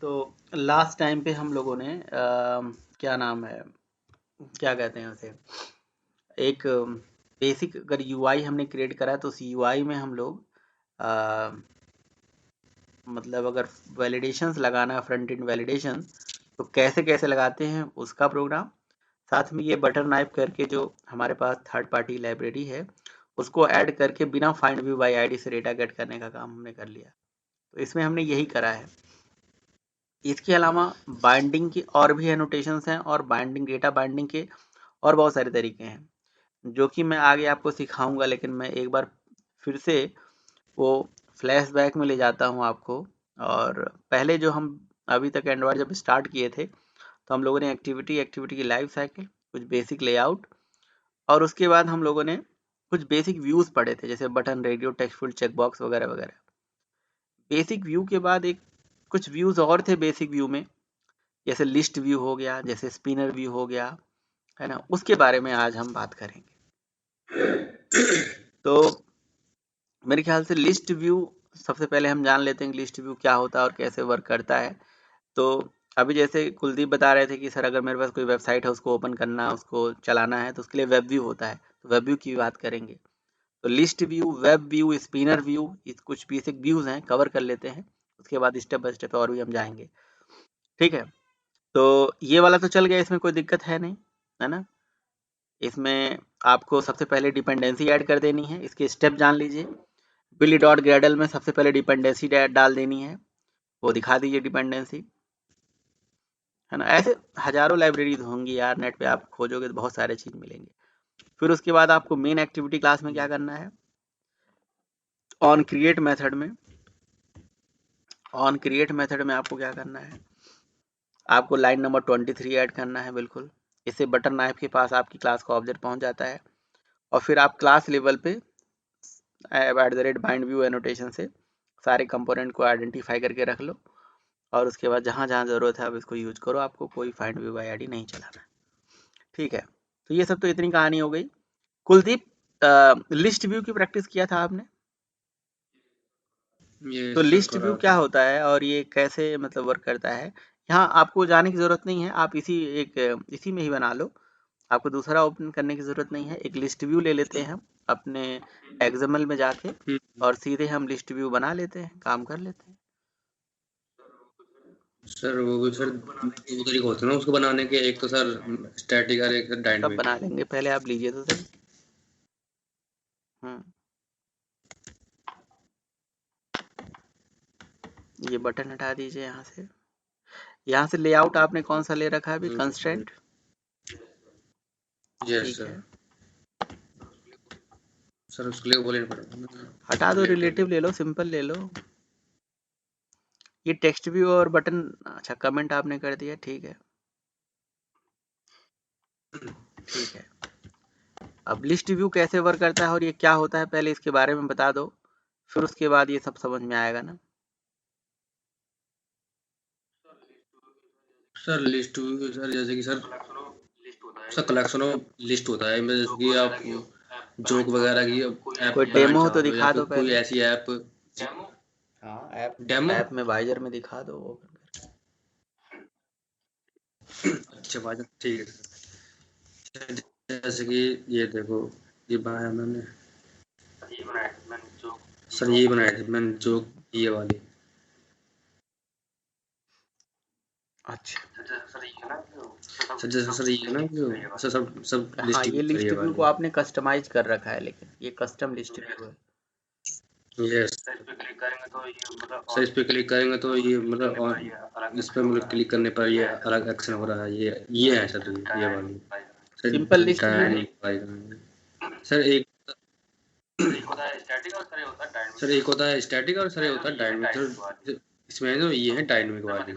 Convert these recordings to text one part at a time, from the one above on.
तो last time पे हम लोगों ने क्या नाम है, क्या कहते हैं उसे, एक बेसिक अगर यूआई हमने क्रिएट करा है तो उस यूआई में हम लोग मतलब अगर वैलिडेशंस लगाना है, फ्रंट एंड वैलिडेशन, तो कैसे कैसे लगाते हैं उसका प्रोग्राम। साथ में ये बटर नाइफ करके जो हमारे पास थर्ड पार्टी लाइब्रेरी है उसको ऐड करके बिना फाइंड व्यू बाई आईडी से डेटा गेट करने का काम हमने कर लिया। तो इसमें हमने यही करा है। इसके अलावा बाइंडिंग की और भी एनोटेशंस हैं और बाइंडिंग, डेटा बाइंडिंग के और बहुत सारे तरीके हैं जो कि मैं आगे आपको सिखाऊंगा, लेकिन मैं एक बार फिर से वो फ्लैशबैक में ले जाता हूँ आपको। और पहले जो हम अभी तक एंड्रॉयड जब स्टार्ट किए थे तो हम लोगों ने एक्टिविटी की लाइफ साइकिल, कुछ बेसिक लेआउट, और उसके बाद हम लोगों ने कुछ बेसिक व्यूज पढ़े थे जैसे बटन, रेडियो, टेक्स्टफुल, चेकबॉक्स वगैरह वगैरह। बेसिक व्यू के बाद एक कुछ व्यूज और थे बेसिक व्यू में, जैसे लिस्ट व्यू हो गया, जैसे स्पिनर व्यू हो गया, है ना, उसके बारे में आज हम बात करेंगे। तो मेरे ख्याल से लिस्ट व्यू सबसे पहले हम जान लेते हैं कि लिस्ट व्यू क्या होता है और कैसे वर्क करता है। तो अभी जैसे कुलदीप बता रहे थे कि सर अगर मेरे पास कोई वेबसाइट है उसको ओपन करना, उसको चलाना है तो उसके लिए वेब व्यू होता है, तो वेब व्यू की बात करेंगे। तो list view, web view, spinner view, कुछ बेसिक व्यूज हैं, कवर कर लेते हैं, उसके बाद स्टेप बाय स्टेप और भी हम जाएंगे। ठीक है, तो ये वाला तो चल गया, इसमें कोई दिक्कत है नहीं, है ना। इसमें आपको सबसे पहले डिपेंडेंसी ऐड कर देनी है, इसके स्टेप जान लीजिए। बिली डॉट ग्रेडल में सबसे पहले डिपेंडेंसी डाल देनी है, वो दिखा दीजिए डिपेंडेंसी, है ना। ऐसे हजारों लाइब्रेरीज होंगी यार, नेट पे आप खोजोगे तो बहुत सारे चीज मिलेंगे। फिर उसके बाद आपको मेन एक्टिविटी क्लास में क्या करना है, ऑन क्रिएट मेथड में आपको क्या करना है, आपको लाइन नंबर 23 ऐड करना है। बिल्कुल, इससे बटन नाइफ के पास आपकी क्लास का ऑब्जेक्ट पहुंच जाता है। और फिर आप क्लास लेवल पे @bind व्यू एनोटेशन से सारे कंपोनेंट को आइडेंटिफाई करके रख लो, और उसके बाद जहाँ जहाँ ज़रूरत है आप इसको यूज करो, आपको कोई फाइंड व्यू बाई आईडी नहीं चलाना। ठीक है, तो ये सब तो इतनी कहानी हो गई। कुलदीप, लिस्ट व्यू की प्रैक्टिस किया था आपने? ये तो सर लिस्ट व्यू करा क्या था। होता है और ये कैसे मतलब वर्क करता है, यहाँ आपको जाने की ज़रूरत नहीं है, आप इसी में ही बना लो, आपको दूसरा ओपन करने की ज़रूरत नहीं है। एक लिस्ट व्यू ले लेते हैं हम अपने एक्सएमएल में जाके, और सीधे हम लिस्ट व्यू बना लेते हैं, काम कर लेते हैं। सर वो भी सर दो तरीके होते हैं ना उसको बनाने के, एक तो सर स्टैटिक और एक सब डायनेमिक। बना लेंगे, पहले आप लीजिए तो सही। ये बटन हटा दीजिए यहाँ से लेआउट आपने कौन सा ले रखा है अभी, कंस्ट्रेंट? यस ठीक सर। है, सर उसके लिए बोलना पड़ेगा ना, हटा दो, रिलेटिव ले लो, सिंपल ले लो। ये टेक्स्ट व्यू और बटन, अच्छा कमेंट आपने कर दिया, ठीक है ठीक है। अब लिस्ट व्यू कैसे वर्क करता है और ये क्या होता है, पहले इसके बारे में बता दो, फिर उसके बाद ये सब समझ में आएगा ना। सर लिस्ट सर जैसे कि सर कलेक्शन ऑफ लिस्ट होता है इनमें, जैसे कि आप जोक वगैरह की ऐप कोई बनाना डेमो हो तो चाहते हो या दिखा फिर दो कोई पहले। ऐसी ऐप। हाँ, ऐप डेमो। ऐप में वाइजर में दिखा दो ओपन अच्छा बात ठीक है सर। जैसे कि ये देखो, ये बनाया मैंने, सर ये बनाए थे मैंने जोक, ये वाली। अच्छा, सर जैसे सर ये ना जो सर सब सब हाँ लिस्ट ये सर लिस्ट ये व्यू को वाली। आपने कस्टमाइज कर रखा है, लेकिन ये कस्टम लिस्ट व्यू है। यस सर, इस पे क्लिक करेंगे तो ये मतलब इस पे मतलब क्लिक करने पर ये अलग एक्शन हो रहा है, ये है सर, ये वाली सर सिंपल लिस्ट व्यू है। डायनेमिक। सर एक सर एक होता है स्टैटिक और सर ये होता है डायनेमिक। सर इसमें जो ये है डायनेमिक वाली,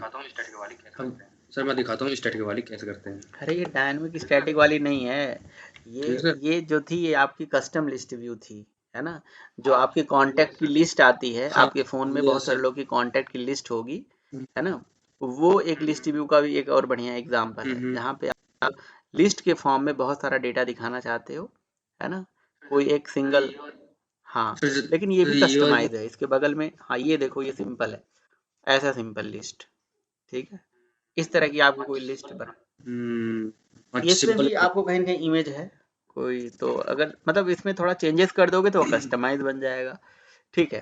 हम सर मैं दिखाता हूँ स्टैटिक वाली कैसे करते हैं। अरे ये डायनेमिक स्टैटिक वाली नहीं है, ये ठीक है सर। ये जो थी ये आपकी कस्टम लिस्ट व्यू थी, है ना। जो आपके कांटेक्ट की लिस्ट आती है, हाँ आपके फोन में ये बहुत सारे सर। लोग की कांटेक्ट की लिस्ट होगी, है ना। वो एक लिस्ट व्यू का भी एक और बढ़िया एग्जांपल है, हम्म। जहाँ पे आप लिस्ट के फॉर्म में बहुत सारा डेटा दिखाना चाहते हो, है ना, कोई एक सिंगल। हाँ, लेकिन ये सर भी ये वाली कस्टमाइज है, इसके बगल में, हाँ ये देखो, ये सिंपल है, ऐसा सिंपल लिस्ट, ठीक है, इस तरह की आपको कोई लिस्ट बना, अच्छा इसमें सिंपल भी आपको कहीं न कहीं इमेज है कोई, तो अगर मतलब इसमें थोड़ा चेंजेस कर दोगे तो कस्टमाइज़ बन जाएगा, ठीक है।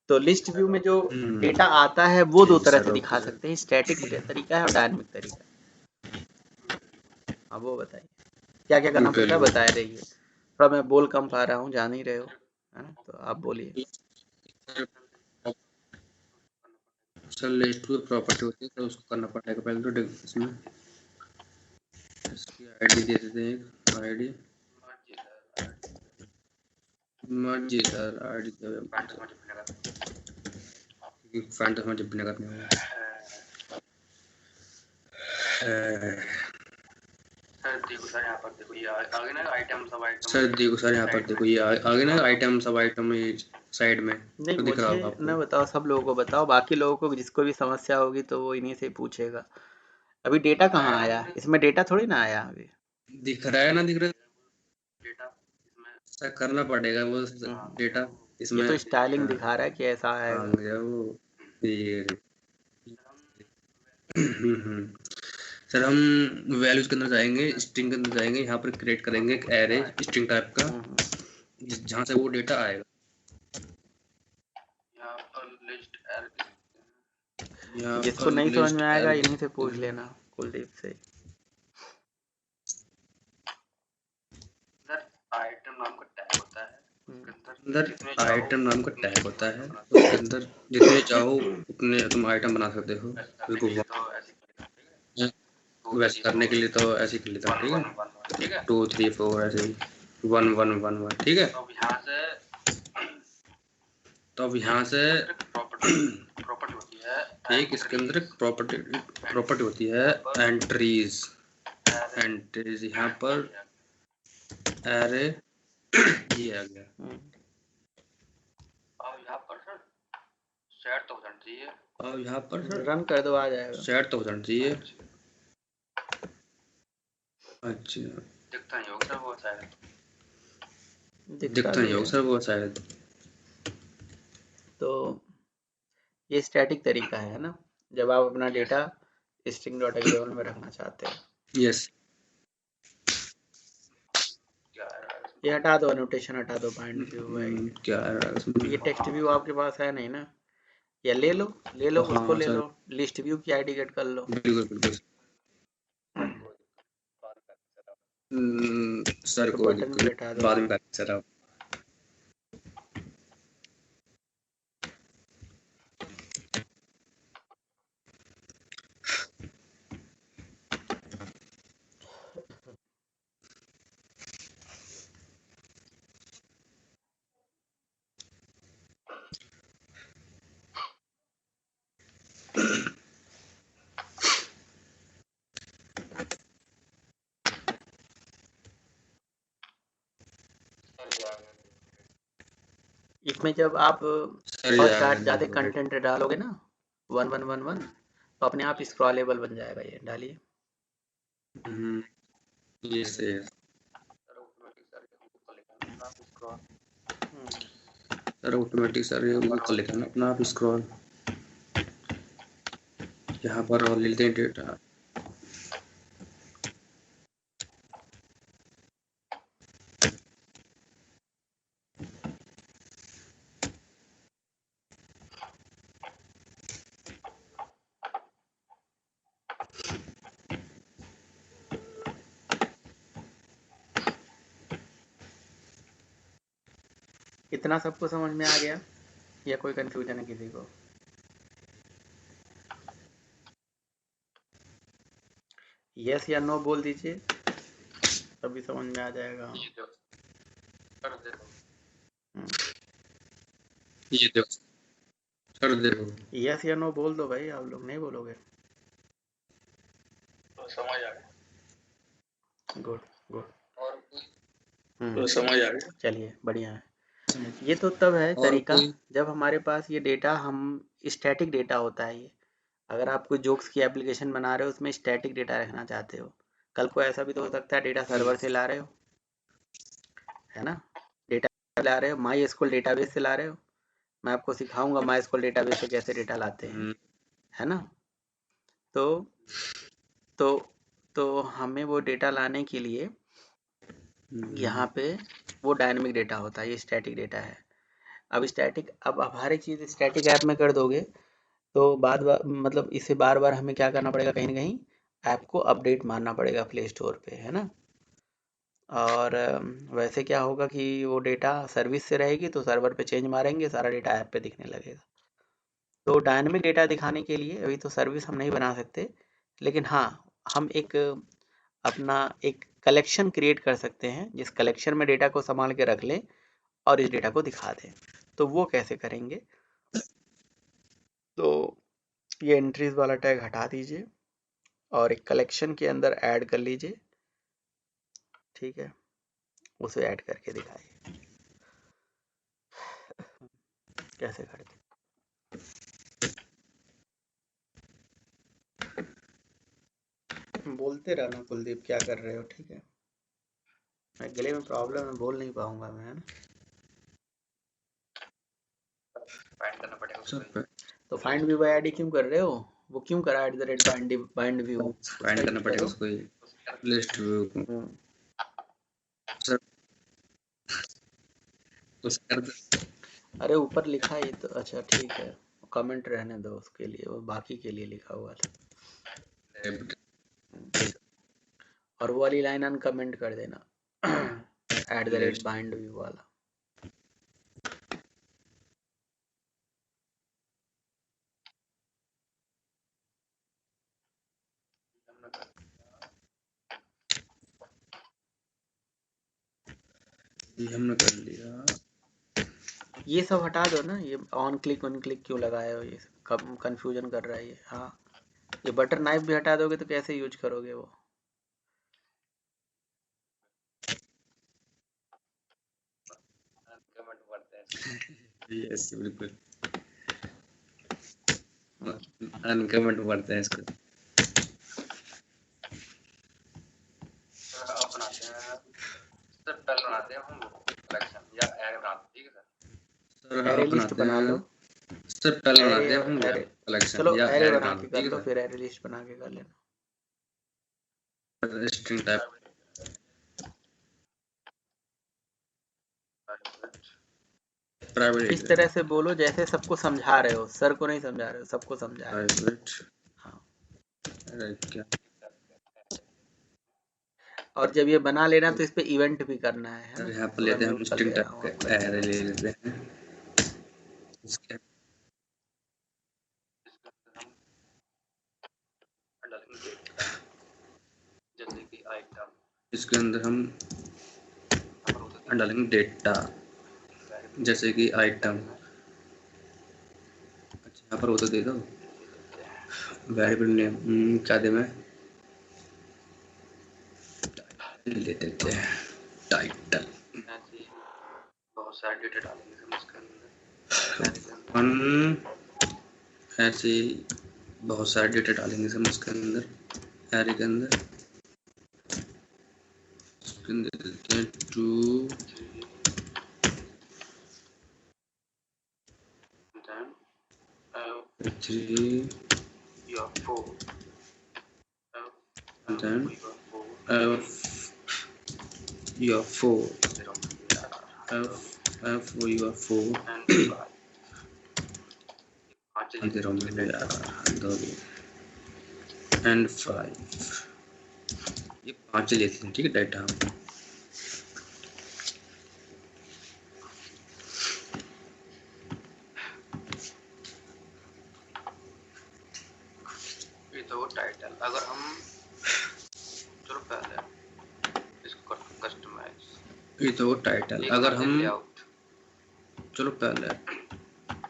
तो लिस्ट व्यू में जो डेटा आता है वो दो ठीक तरह से सर दिखा ओके सकते हैं, स्टैटिक तरीका है और डायनामिक तरीका है। अब वो बताइए क्या-क्या करना ओके पड़ता है, बता रहिए। थोड़ा मैं बोल कम पा रहा हूँ, जान ही रहे हो, है ना? तो आप बोलिए। सर लिस्ट में प्रॉपर्टी होती है तो उसको करना पड़ेगा पहले तो इसमें इसकी आईडी दे देते हैं, एक आईडी मर्जी सर आईडी फैंट समझ बिना करने वाला सर देखो सर यहाँ पर देखो ये आगे ना आइटम सब आइटम, सर देखो सर यहाँ पर देखो ये आगे ना आइटम सब आइटम साइड में नहीं, तो दिख रहा होगा मुझे आपको। न बताओ, सब लोगों को बताओ, बाकी लोगों को जिसको भी समस्या होगी तो वो इन्हीं से पूछेगा। अभी डेटा कहाँ आया? इसमें डेटा थोड़ी ना आया अभी। दिख रहा है ना, दिख रहा है डेटा, इसमें सर करना पड़ेगा वो डेटा ये इसमें तो स्टाइलिंग दिखा रहा है कि ऐसा आ आएगा। गया वो ये सर हम वैल्यूज के अंदर जाएंगे, स्ट्रिंग के अंदर जाएंगे, यहाँ पर क्रिएट करेंगे एक एरे स्ट्रिंग टाइप का जहाँ से वो डेटा आएगा। यहाँ पर लिस्ट एरे, जिसको नहीं समझ में आएगा इन्हीं से पूछ लेना, कुलदीप से। आइटम नाम का टैग होता है, अंदर आइटम नाम का टैग होता है, उसके अंदर जितने चाहो उतने तुम आइटम बना सकते हो। वैसे करने के लिए तो ऐसे ही कर लेता हूँ, ठीक है 2 3 4 ऐसे ही 1 1 1 1 ठीक है। तो अब यहाँ से प्रॉपर्टी होती है एक, इसके अंदर एक प्रॉपर्टी होती है एंट्रीज यहाँ पर एरे ये आ गया। अब यहाँ पर सर सेट तो हो जाना चाहिए, अब यहाँ पर रन कर दो, आ जाएगा। सेट तो हो जाना चाहिए। अच्छा दिखता नहीं होगा सर वो शायद, दिखता नहीं होगा सर वो शायद। तो ये स्टैटिक तरीका है ना, जब आप अपना डेटा string.xml में रखना चाहते हैं। यस ये हटा दो, एनोटेशन हटा दो, पॉइंट व्यू है क्या ये टेक्स्ट व्यू आपके पास है नहीं ना, या ले लो उसको ले लो, लिस्ट व्यू की आईडी गेट कर लो। बिल्कुल बिल्कुल सर कोई दिक्कत नहीं, बाद में कर सर आप। इसमें जब आप बहुत ज़्यादा कंटेंट डालोगे ना 1111 तो अपने आप स्क्रॉलेबल बन जाएगा। ये डालिए। सर ऑटोमेटिक सर ये वो कर लेता है ना अपना आप स्क्रॉल, यहाँ पर और ले लेते हैं डेटा। इतना सबको समझ में आ गया या कोई कंफ्यूजन है किसी को? यस या नो बोल दीजिए, तभी समझ में आ जाएगा। ये देखो सर देखो यस या नो बोल दो भाई, आप लोग नहीं बोलोगे। तो समझ आ गया, गुड गुड तो समझ आ गया। चलिए बढ़िया है। ये तो तब है तरीका जब हमारे पास ये डेटा, हम स्टैटिक डेटा होता है ये। अगर आप कोई जोक्स की एप्लीकेशन बना रहे हो उसमें स्टैटिक डेटा रखना चाहते हो, कल को ऐसा भी तो हो सकता है डेटा सर्वर से ला रहे हो, है ना, डेटा ला रहे हो माई एसक्यूएल डेटाबेस से ला रहे हो। मैं आपको सिखाऊंगा माई एसक्यूएल डेटाबेस से कैसे डेटा लाते हैं, है ना। तो हमें वो डेटा लाने के लिए यहाँ पे वो डायनेमिक डेटा होता है, ये स्टैटिक डेटा है। अब आप हर एक चीज़ स्टैटिक ऐप में कर दोगे तो मतलब इसे बार बार हमें क्या करना पड़ेगा, कहीं ना कहीं ऐप को अपडेट मारना पड़ेगा प्ले स्टोर पे, है ना। और वैसे क्या होगा कि वो डेटा सर्विस से रहेगी तो सर्वर पे चेंज मारेंगे, सारा डेटा ऐप पे दिखने लगेगा। तो डायनेमिक डेटा दिखाने के लिए अभी तो सर्विस हम नहीं बना सकते, लेकिन हाँ, हम अपना एक कलेक्शन क्रिएट कर सकते हैं जिस कलेक्शन में डेटा को संभाल के रख लें और इस डेटा को दिखा दें। तो वो कैसे करेंगे, तो ये एंट्रीज वाला टैग हटा दीजिए और एक कलेक्शन के अंदर ऐड कर लीजिए, ठीक है, उसे ऐड करके दिखाइए कैसे करते। बोलते रहना कुलदीप, क्या कर रहे हो, ठीक है। मैं गले में प्रॉब्लम है, बोल नहीं पाऊंगा मैं, है ना। फाइंड करना पड़ेगा। तो फाइंड व्यू बाय आईडी क्यों कर रहे हो, वो क्यों करा @bind व्यू, फाइंड करना पड़ेगा उसको, लिस्ट व्यू अरे ऊपर लिखा है तो, अच्छा ठीक है, कमेंट रहने दो उसके लिए, वो बाकी के लिए लिखा हुआ था। और वो वाली लाइन अनकमेंट कर देना @bind व्यू वाला। हमने कर लिया। ये सब हटा दो ना, ये ऑन क्लिक क्यों लगाए हो, ये कंफ्यूजन कर रहा है ये। हाँ, ये बटर नाइफ भी हटा दोगे तो कैसे यूज करोगे वो। यस बिल्कुल, अनकमेंट पढ़ते हैं इसको। बनाते हैं सर, पहले बनाते हैं हम कलेक्शन या एरे बनाते हैं, ठीक है सर। एरे लिस्ट बना लो सर, पहले बनाते हैं हम कलेक्शन, चलो या एरे एरे बना के कर लो, सर। फिर एरे लिस्ट बना के कर लेना। स्ट्रिंग टाइप प्राइवेट इस तरह से बोलो जैसे सबको समझा रहे हो, सर को नहीं समझा रहे हो, सबको समझा रहे हो। हाँ, क्या, और जब ये बना लेना तो इस पे इवेंट भी करना है ना। यहाँ पर लेते हैं हम स्ट्रिंग टाइप का एरे ले लेते हैं। इसके जैसे कि आइटम, इसके अंदर हम डालेंगे डेटा, जैसे कि आइटम। अच्छा, यहाँ पर वो तो दे दो वेरिएबल नेम, क्या दे, मैं ले देते हैं टाइटल। बहुत सारे डेटा डालेंगे हम इसके अंदर, ऐसे बहुत सारे डेटा डालेंगे हम इसके अंदर एरे के अंदर। देते हैं 2 3 या 4 then your 4 f your 4 and 5, ये 5 लेते हैं, ठीक है डाटा। ये तो टाइटल, अगर हम चलो पहले इसको कस्टमाइज, ये तो टाइटल, अगर हम लेआउट, चलो पहले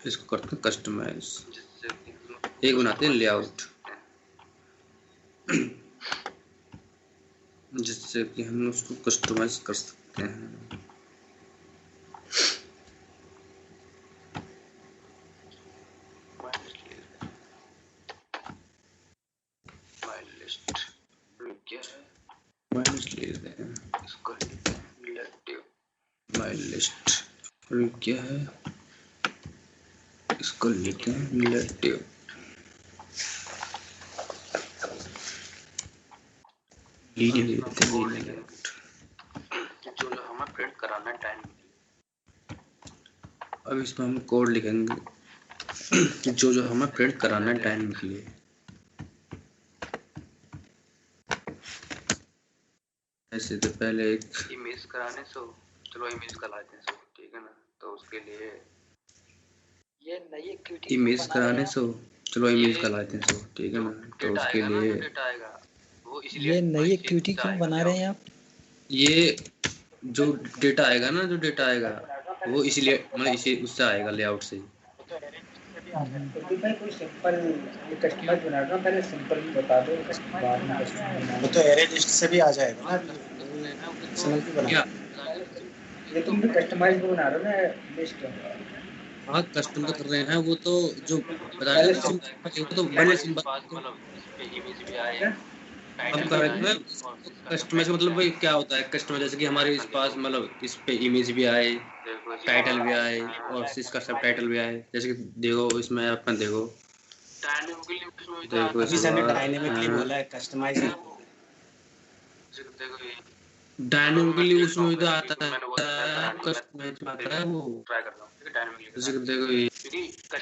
इसको करते हैं कस्टमाइज, एक बनाते हैं लेआउट जिससे कि हम उसको कस्टमाइज कर सकते हैं। क्या है, इसको लिखते हैं रिलेटिव। जो हमें प्रिंट कराना है टाइम। अब इसमें हम कोड लिखेंगे जो हमें प्रिंट कराना है टाइम के लिए। ऐसे तो पहले एक इमेज कराने सो चलो इमेज का लाते हैं, ठीक है ना। तो उसके लिए ये नई एक्टिविटी इमेज कराने सो चलो इमेज का लाते हैं सो, ठीक है ना। तो उसके लिए वो इसलिए ये नई एक्टिविटी क्यों बना रहे हैं आप? ये जो डेटा आएगा ना, जो डेटा आएगा वो इसलिए मतलब इसी उससे आएगा, लेआउट से। तो भाई कोई सिंपल कस्टमाइज बना दो, पहले सिंपल बता दो, बाद में कस्टमाइज बना। वो तो एरे लिस्ट से भी आ जाएगा ना, समझ के बना। ये तुम भी कस्टमाइज बना रहे हो ना लिस्ट? हाँ कस्टम तो कर रहे हैं, वो तो जो बता रहे हैं वो तो पहले सिंपल अब कर रहे हैं। कस्टमाइज मतलब भाई क्या होता है कस्टमाइज, जैसे कि हमारे इस पास मतलब इस पे इमेज भी आए, टाइटल भी आए और इसका सब टाइटल भी आए। जैसे कि देखो इसमें अपन देखो अभी सर डायनेमिकली बोला है, कस्टमाइज डायनेमिकली उसमें तो आता है, कस्टमाइज में आता है वो। जैसे कि देखो ये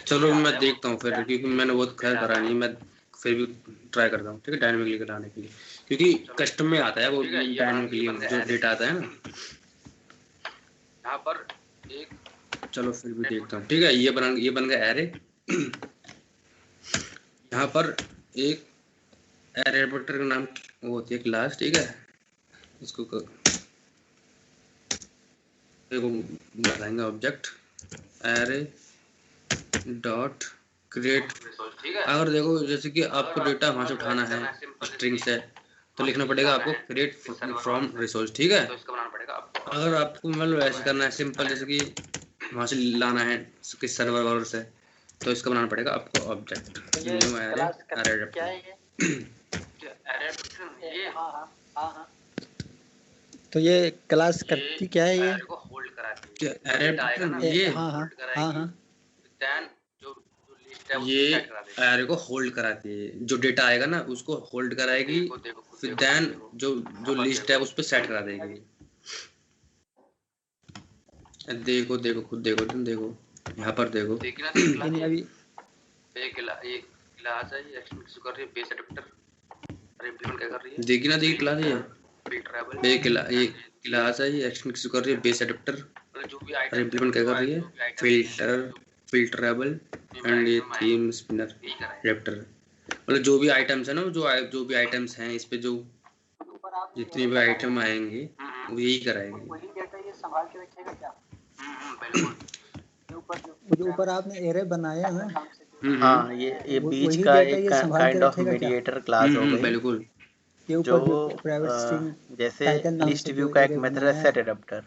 चलो मैं देखता हूँ फिर, क्योंकि मैंने बहुत खैर करा नहीं, मैं फिर भी ट्राई करता हूँ, ठीक है, डायनेमिकली कराने के लिए, क्योंकि कस्टम में आता है वो डायनेमिकली जो डेटा आता है ना। यहाँ पर एक चलो फिर भी देखता हूँ, ठीक है। ये बन गया एरे। यहाँ पर एक एरे एडिटर का नाम वो होती है क्लास, ठीक है। इसको बनाएंगे ऑब्जेक्ट एरे डॉट क्रिएट। अगर देखो जैसे कि आपको डेटा वहां से उठाना है स्ट्रिंग से, तो लिखना पड़ेगा आपको क्रिएट फ्रॉम रिसोर्स, ठीक है। अगर आपको मतलब ऐसे करना है सिंपल, जैसे कि वहां से लाना है किस सर्वर वगैरह से, तो इसका बनाना पड़ेगा आपको ऑब्जेक्ट न्यू एरे क्या है तो ये क्लास करती क्या है? ये ये हाँ हाँ हाँ हाँ ये एरे को होल्ड कराती है, जो डेटा आएगा ना उसको होल्ड कराएगी, फिर देन जो लिस्ट है उस पर सेट करा देगी। देखो देखो खुद देखो, तुम देखो यहाँ पर देखो अभी देखी ना, देखी क्लास ये क्लास है, ये एक्शन कर रही है बेस एडाप्टर और इम्प्लीमेंट क्या कर रही है फिल्टरेबल एंड ये थीम स्पिनर एडाप्टर। मतलब जो भी आइटम्स है ना, जो भी आइटम्स हैं इस पे, जो जितने भी आइटम आएंगे वो यही कराएंगे। ऊपर आपने एरे बनाया है। हाँ ये बीच का एक काइंड ऑफ मीडिएटर क्लास हो गई, बिल्कुल। जो जैसे लिस्ट व्यू का एक मेथड है सेट एडाप्टर,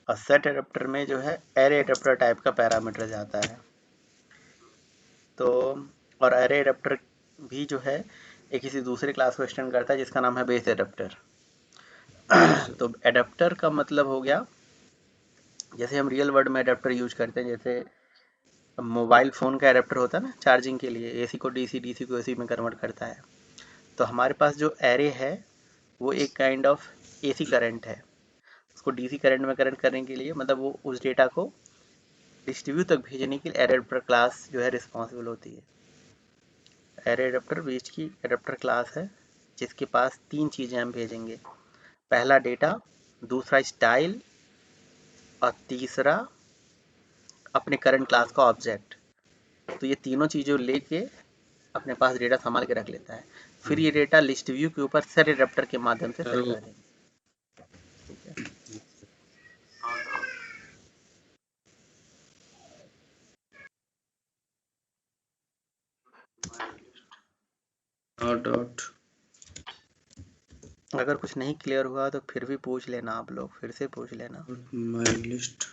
और सेट एडाप्टर में जो है एरे एडाप्टर टाइप का पैरामीटर जाता है। तो और एरे एडाप्टर भी जो है एक किसी दूसरे क्लास को एक्सटेंड करता है जिसका नाम है बेस एडाप्टर। तो एडाप्टर का मतलब हो गया, जैसे हम रियल वर्ल्ड में एडाप्टर यूज करते हैं, जैसे मोबाइल फ़ोन का एडाप्टर होता है ना चार्जिंग के लिए, एसी को डीसी, डीसी को एसी में कन्वर्ट करता है। तो हमारे पास जो एरे है वो एक काइंड ऑफ एसी करंट है, उसको डीसी करंट में कन्वर्ट करने के लिए, मतलब वो उस डेटा को डिस्ट्रीब्यूट तक भेजने के लिए एरे एडाप्टर क्लास जो है रिस्पॉन्सिबल होती है। एरे एडाप्टर बीच की एडाप्टर क्लास है जिसके पास तीन चीज़ें हम भेजेंगे, पहला डेटा, दूसरा स्टाइल और तीसरा अपने करंट क्लास का ऑब्जेक्ट। तो ये तीनों चीज़ें लेके अपने पास डेटा संभाल के रख लेता है, फिर ये डेटा लिस्ट व्यू के ऊपर सेट एडाप्टर के माध्यम से सेट कर देंगे। डॉट अगर कुछ नहीं क्लियर हुआ तो फिर भी पूछ लेना, आप लोग फिर से पूछ लेना। माय लिस्ट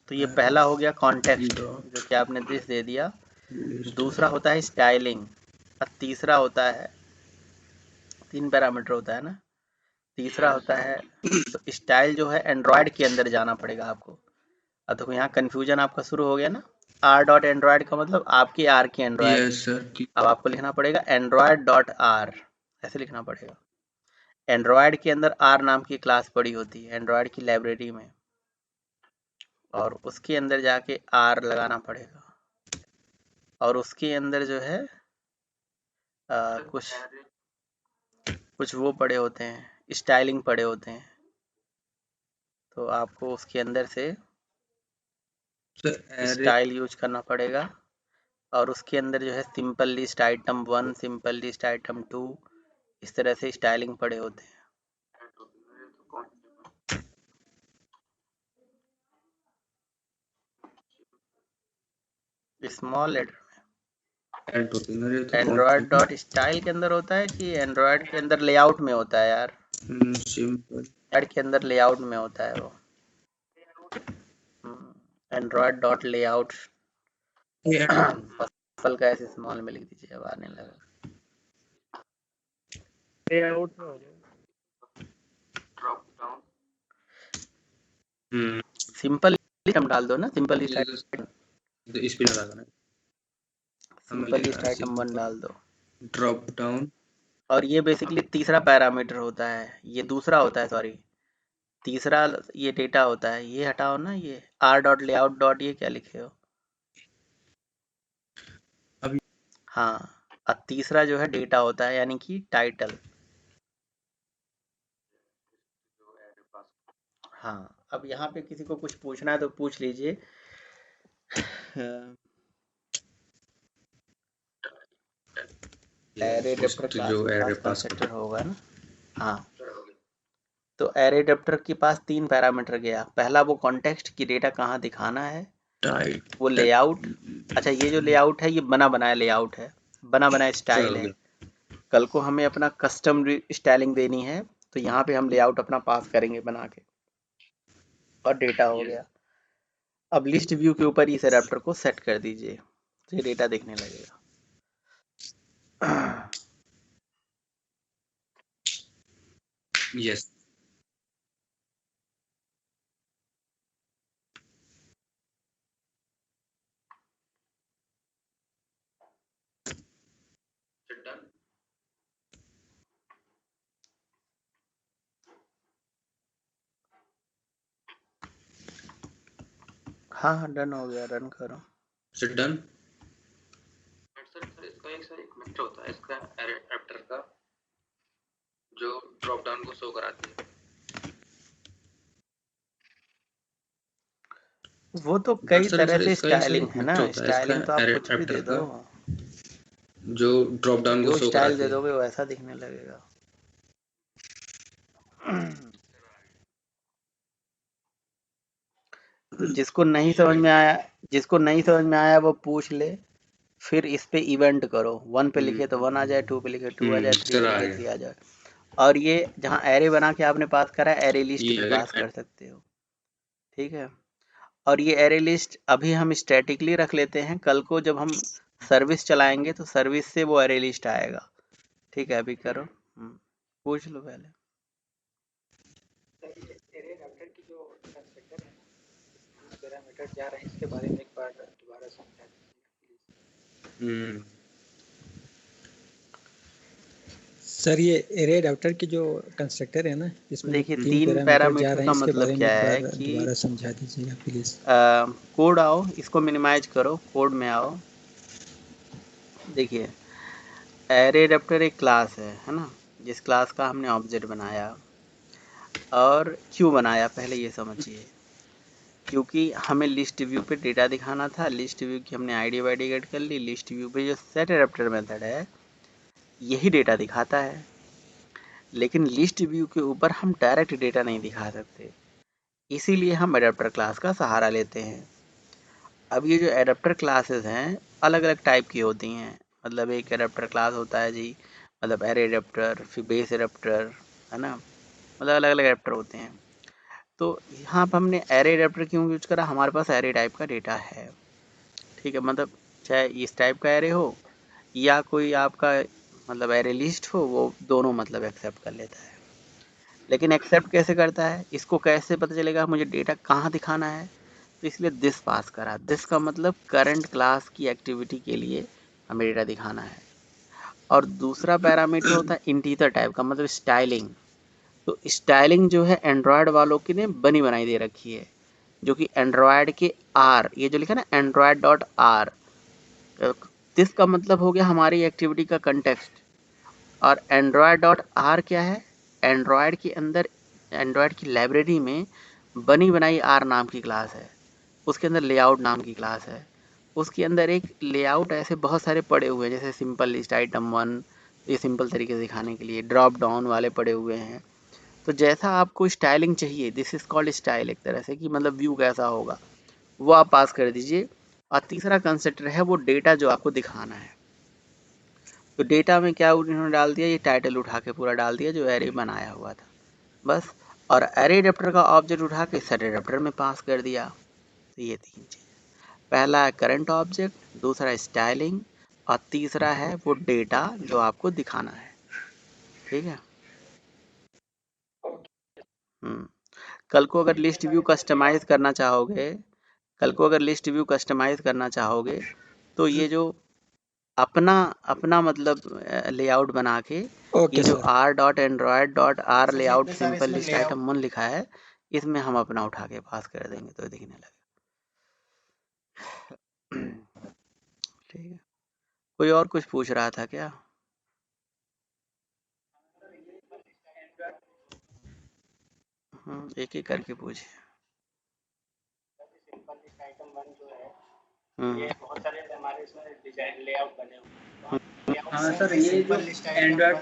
तो ये पहला हो गया कॉन्टेक्स्ट जो कि आपने दिस दे दिया, दूसरा होता है स्टाइलिंग और तीसरा होता है, तीन पैरामीटर होता है ना, तीसरा होता है, तो स्टाइल जो है एंड्रॉयड के अंदर जाना पड़ेगा आपको। अब देखो यहाँ कन्फ्यूजन आपका शुरू हो गया ना, आर डॉट एंड्रॉयड का मतलब आपकी आर की एंड्रॉयड। Yes sir. अब आपको लिखना पड़ेगा एंड्रॉयड डॉट आर, ऐसे लिखना पड़ेगा। एंड्रॉयड के अंदर आर नाम की क्लास पड़ी होती है एंड्रॉयड की लाइब्रेरी में, और उसके अंदर जाके आर लगाना पड़ेगा, और उसके अंदर जो है कुछ वो पड़े होते हैं, स्टाइलिंग पड़े होते हैं, तो आपको उसके अंदर से स्टाइल यूज करना पड़ेगा। और उसके अंदर जो है simple list item 1, simple list item 2, इस तरह से स्टाइलिंग पड़े होते हैं। Small letter android dot style के अंदर होता है कि एंड्रॉयड के अंदर लेआउट में होता है यार? एंड्रॉयड के अंदर लेआउट में होता है वो, एंड्रॉयड डॉट लेआउट। फसल का ऐसे स्मॉल में लिख दीजिए, अब आने लगा। लेआउट में हो जाएगा। सिंपल हम डाल दो ना, सिंपल लिस्ट आइटम 1 डाल दो, ड्रॉप डाउन। और ये बेसिकली तीसरा पैरामीटर होता है, ये दूसरा होता है, सॉरी तीसरा ये डेटा होता है। ये हटाओ ना, ये आर डॉट लेआउट डॉट, ये क्या लिखे हो? हाँ, अब तीसरा जो है डेटा होता है, यानी कि टाइटल। हाँ, अब यहाँ पे किसी को कुछ पूछना है तो पूछ लीजिए। एरे एडेप्टर क्लास कंस्ट्रक्टर होगा ना? हाँ, तो एरे एडेप्टर के पास 3 पैरामीटर गया। पहला वो कॉन्टेक्स्ट की डेटा कहाँ दिखाना है, वो लेआउट। अच्छा, ये जो लेआउट है ये बना बनाया लेआउट है, बना बनाया स्टाइल है। कल को हमें अपना कस्टम स्टाइलिंग देनी है तो यहाँ पे हम लेआउट अपना पास करेंगे बना के, और डेटा हो गया। अब लिस्ट व्यू के ऊपर इस एडेप्टर को सेट कर दीजिए तो ये डेटा दिखने लगेगा। यस हाँ डन हो गया, रन करो। डन। सर इसका एक मेथड होता है इसका एडेप्टर का, जो ड्रॉप डाउन को शो कराती है। वो तो कई तरह से स्टाइलिंग है ना, स्टाइलिंग तो आप कुछ भी दे दो, जो ड्रॉप डाउन को शो स्टाइल दे दोगे वैसा दिखने लगेगा। तो जिसको नहीं समझ में आया वो पूछ ले, फिर इस पे इवेंट करो। 1 पे लिखे तो 1 आ जाए, 2 पे लिखे 2 आ जाए, 3 पे लिखे 3 आ जाए। और ये जहाँ एरे बना के आपने पास करा है, एरे लिस्ट भी पास कर सकते हो, ठीक है। और ये एरे लिस्ट अभी हम स्टैटिकली रख लेते हैं, कल को जब हम सर्विस चलाएंगे तो सर्विस से वो एरे लिस्ट आएगा, ठीक है। अभी करो, पूछ लो पहले। एरे एडेप्टर की जो कंस्ट्रक्टर है, पैरामीटर जा रहे हैं, इसके बारे में एक बार दोबारा समझा दीजिए। सर ये एरे एडेप्टर की जो कंस्ट्रक्टर है ना, इसमें देखिए 3 पैरामीटर का मतलब क्या है कि दोबारा समझा दीजिएगा प्लीज। कोड आओ, इसको मिनिमाइज करो, कोड में आओ। देखिए एरे एडेप्टर एक क्लास है ना, जिस क्लास का हमने ऑब्जेक्ट बनाया। और क्यों बनाया पहले ये समझिए, क्योंकि हमें लिस्ट व्यू पे डेटा दिखाना था। लिस्ट व्यू की हमने आईडी वाईडी गेट कर ली। लिस्ट व्यू पे जो सेट एडेप्टर मेथड है यही डेटा दिखाता है, लेकिन लिस्ट व्यू के ऊपर हम डायरेक्ट डेटा नहीं दिखा सकते, इसीलिए हम एडेप्टर क्लास का सहारा लेते हैं। अब ये जो एडेप्टर क्लासेस हैं अलग अलग टाइप की होती हैं। मतलब एक एडेप्टर क्लास होता है जी, मतलब एरे एडेप्टर, फिर बेस एडेप्टर, है ना, मतलब अलग अलग एडेप्टर होते हैं। तो यहाँ पर हमने एरे एडेप्टर क्यों यूज करा, हमारे पास एरे टाइप का डेटा है, ठीक है। मतलब चाहे इस टाइप का एरे हो या कोई आपका मतलब एरे लिस्ट हो, वो दोनों मतलब एक्सेप्ट कर लेता है। लेकिन एक्सेप्ट कैसे करता है, इसको कैसे पता चलेगा मुझे डेटा कहाँ दिखाना है, तो इसलिए दिस पास करा। दिस का मतलब करंट क्लास की एक्टिविटी के लिए हमें डेटा दिखाना है। और दूसरा पैरामीटर होता है इंटीजर टाइप का, मतलब स्टाइलिंग। तो स्टाइलिंग जो है एंड्रॉयड वालों की ने बनी बनाई दे रखी है, जो कि एंड्रॉयड के आर, ये जो लिखा ना android.r, दिस का मतलब हो गया हमारी एक्टिविटी का कंटेक्स्ट। और android.r क्या है, एंड्रॉयड के अंदर एंड्रॉयड की लाइब्रेरी में बनी बनाई आर नाम की क्लास है, उसके अंदर लेआउट नाम की क्लास है। उसके अंदर एक लेआउट ऐसे बहुत सारे पड़े हुए हैं, जैसे सिंपल लिस्ट आइटम 1, ये सिंपल तरीके से दिखाने के लिए ड्रॉप डाउन वाले पड़े हुए हैं। तो जैसा आपको स्टाइलिंग चाहिए, दिस इज कॉल्ड स्टाइल, एक तरह से कि मतलब व्यू कैसा होगा वो आप पास कर दीजिए। और तीसरा कंस्ट्रक्टर है वो डेटा जो आपको दिखाना है। तो डेटा में क्या उन्होंने डाल दिया, ये टाइटल उठा के पूरा डाल दिया जो एरे बनाया हुआ था बस। और एरे एडेप्टर का ऑब्जेक्ट उठा के सेट एडेप्टर में पास कर दिया। तो ये तीन चीज़, पहला है करंट ऑब्जेक्ट, दूसरा स्टाइलिंग, और तीसरा है वो डेटा जो आपको दिखाना है। ठीक है। कल को अगर लिस्ट व्यू कस्टमाइज करना चाहोगे, तो ये जो अपना मतलब लेआउट बना के, ये जो r.android.r layout simple list item 1 लिखा है, इसमें हम अपना उठा के पास कर देंगे तो दिखने लगे। ठीक है। कोई और कुछ पूछ रहा था क्या? एक एक करके पूछे। ये बहुत सारे हमारे इसमें डिजाइन लेआउट बने हुए हैं। हाँ सर, ये जो एंड्रॉइड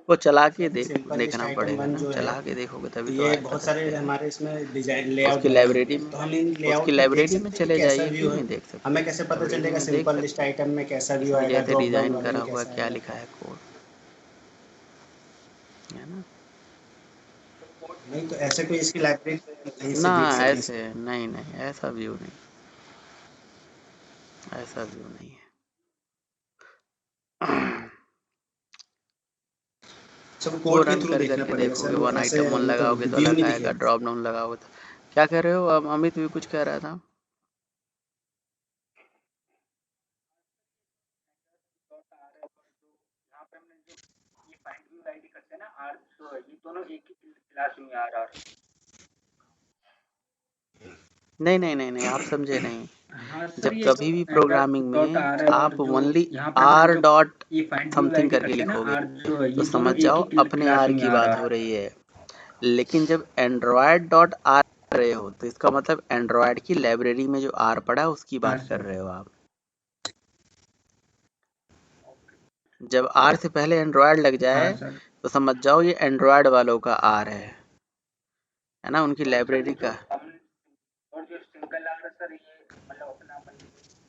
वो चला के देखना पड़ेगा ना, चला के देखोगे तभी तो ये पता बहुत सारे चलेगा। हमारे इसमें डिजाइन लेआउट उसकी लाइब्रेरी में, तो हम इन उसकी लेआउट में लाइब्रेरी देख में सकते हैं चले कि कैसा जाइए, व्यू क्यों है। नहीं देख सकते? हमें कैसे पता लाइब्रेरी चलेगा में देख सिंपल सकते लिस्ट हैं। आइटम में कैसा व्यू इसमें आएगा, जैसे ड्रॉप डाउन डिजाइन वाले करा में हुआ कैसा क्या आएगा। लिखा है कोड, है ना? नहीं तो ऐसे कोई इसकी लाइब्रेरी से ना देख सके। ऐसे नहीं, ऐसा व्यू नहीं, ऐसा व्यू नहीं है। सब वो कोड के रन थ्रू कर देखना करके पड़ेगा देखोगे, सर, वो वन ऐसे आइटम 1 लगाओगे तो व्यू अलग नहीं आएगा, दिखेगा। ड्रॉप डाउन लगाओगे तो। क्या कह रहे हो? अब अमित भी कुछ कह रहा था। नहीं, आप समझे नहीं। हाँ सर, जब ये कभी भी प्रोग्रामिंग में आप जो ओनली यहाँ पे आर जो डॉट ये फाइंड व्यू समथिंग आईडी करके करते हैं ना, लिखोगे आर जो तो ये समझ दोनों एक जाओ ही अपने क्लास आर में की आ बात रहा हो है। रही है। लेकिन जब एंड्रॉयड डॉट आर कर रहे हो तो इसका मतलब एंड्रॉयड की लाइब्रेरी में जो आर पड़ा है उसकी हाँ बात कर सर। रहे हो आप। जब आर से पहले एंड्रॉयड लग जाए हाँ सर। तो समझ जाओ ये एंड्रॉयड वालों का आर है ना, उनकी लाइब्रेरी का।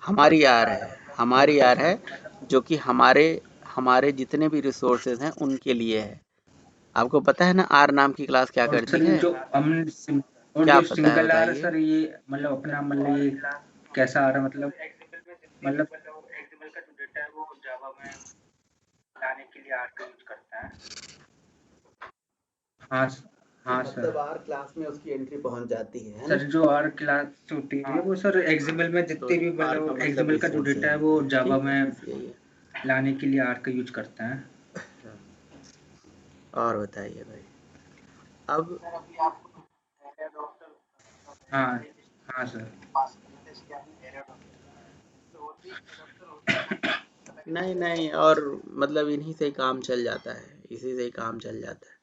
हमारी आर है जो कि हमारे जितने भी रिसोर्सेज हैं उनके लिए है। आपको पता है ना आर नाम की क्लास क्या और करती सर ये है? जो और क्या जो पता है सिंगल आ रहा है बताइए? सर, ये मतलब अपना मतलब ये कैसा आ रहा है, मतलब एक्सएमएल का जो डेटा है वो जावा में लाने के लिए आर का यूज करता है। हाँ हाँ मतलब सर। आर क्लास में उसकी एंट्री पहुंच जाती है सर ना? जो आर क्लास होती है वो सर एक्सएमएल में तो जितने भी आर का मतलब मतलब एक्सएमएल का जो रिसोर्स डेटा है यही वो है। जावा ठीक है, में बस यही है। लाने के लिए आर का यूज करते हैं। और बताइए भाई। अब हाँ हाँ सर। नहीं, और मतलब इन्हीं से ही काम चल जाता है, इसी से ही काम चल जाता है।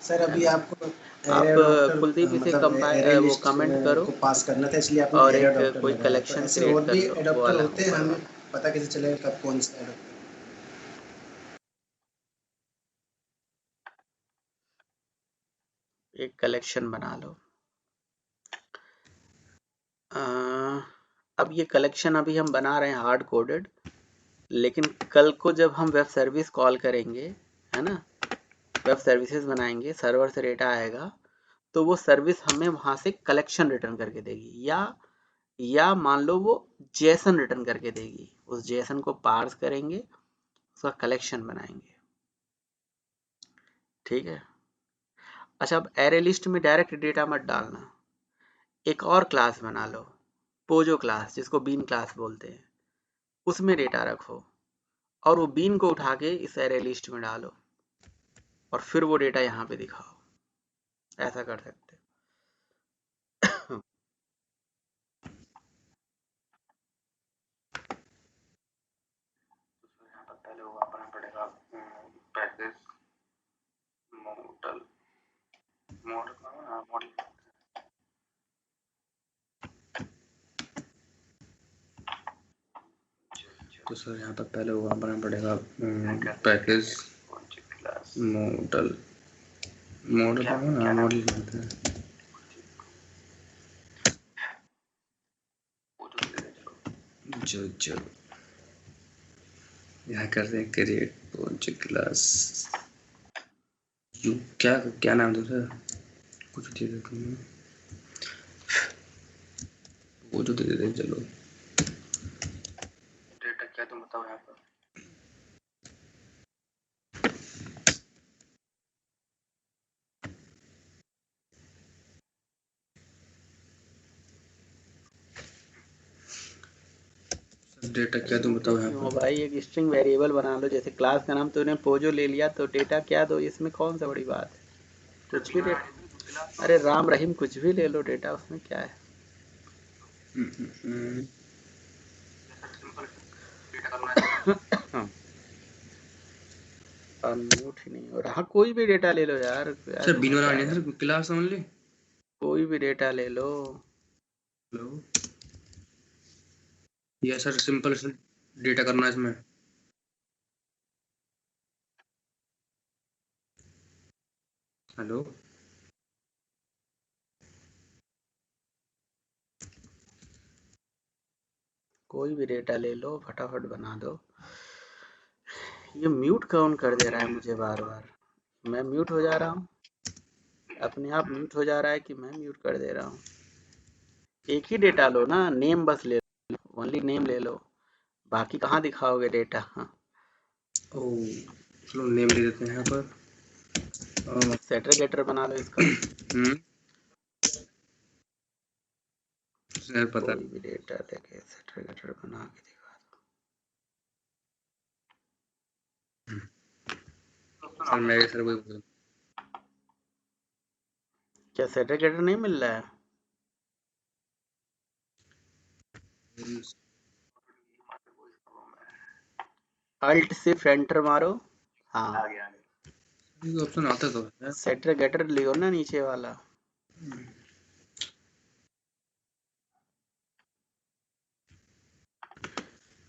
सर अभी ना? आपको आप एरे अडॉप्टर कुलदीप इसे मतलब एरे वो लिस्ट कमेंट करो को पास करना था, इसलिए आपने और एरे एक अडॉप्टर कोई लगाया। तो कलेक्शन ऐसे क्रिएट और कर भी लो, वो अडॉप्टर वाला होते हैं, ऊपर हमें वाला। पता कैसे चलेगा कब कौन सा adapter? एक कलेक्शन बना लो। अब ये कलेक्शन अभी हम बना रहे हैं हार्ड कोडेड, लेकिन कल को जब हम वेब सर्विस कॉल करेंगे, है ना, वेब सर्विसेज बनाएंगे, सर्वर से डेटा आएगा तो वो सर्विस हमें वहां से कलेक्शन रिटर्न करके देगी, या मान लो वो जेसन रिटर्न करके देगी। उस जेसन को पार्स करेंगे, उसका कलेक्शन बनाएंगे। ठीक है। अच्छा, अब एरे लिस्ट में डायरेक्ट डेटा मत डालना, एक और क्लास बना लो, पोजो क्लास, जिसको बीन क्लास बोलते हैं, उसमें डेटा रखो और वो बीन को उठा के इस एरे लिस्ट में डालो और फिर वो डेटा यहाँ पे दिखाओ। ऐसा कर सकते हो। यहाँ पर पहले वो अपना पड़ेगा पैकेज मॉडल मॉडल तो सर यहाँ पर पहले वो बनाना पड़ेगा पैकेज मॉडल मॉडल बोलते हैं। जो यहाँ करते हैं क्रिएट प्रोजेक्ट क्लास। यू क्या नाम दो सर, कुछ दे देते हैं, वो जो दे देते हैं। चलो डेटा क्या तुम बताओ यहाँ पर। डेटा क्या तुम बताओ यहाँ पर। भाई एक स्ट्रिंग वेरिएबल बना लो, जैसे क्लास का नाम तूने पोजो ले लिया तो डेटा क्या दो, इसमें कौन सा बड़ी बात है, कुछ भी डेटा। अरे राम रहीम कुछ भी ले लो डेटा, उसमें क्या है। अनम्यूट ही नहीं हो रहा। कोई भी डेटा ले लो यार। सर बीन वाला नहीं सर, क्लास ओनली, कोई भी डेटा ले लो। हेलो या सर सिंपल डेटा करना है इसमें। हेलो कोई भी डेटा ले लो, फटाफट बना दो। ये म्यूट कौन कर दे रहा है मुझे बार बार। मैं म्यूट हो जा रहा हूँ, अपने आप म्यूट हो जा रहा है कि मैं म्यूट कर दे रहा हूँ। एक ही डेटा लो ना, नेम बस ले लो, ओनली नेम ले लो, बाकी कहाँ दिखाओगे डेटा। हाँ चलो नेम ले देते हैं यहाँ पर। सेटर गेटर बना लो इसका। सर पता कोई भी डेटा लेके सेटर गेटर बना के दिखा दो। सर मैं सर वही क्या सेटर गेटर नहीं मिल रहा है। अल्ट सिर्फ एंटर मारो। हाँ ऑप्शन आता तो है। सेटर गेटर लियो ना नीचे वाला।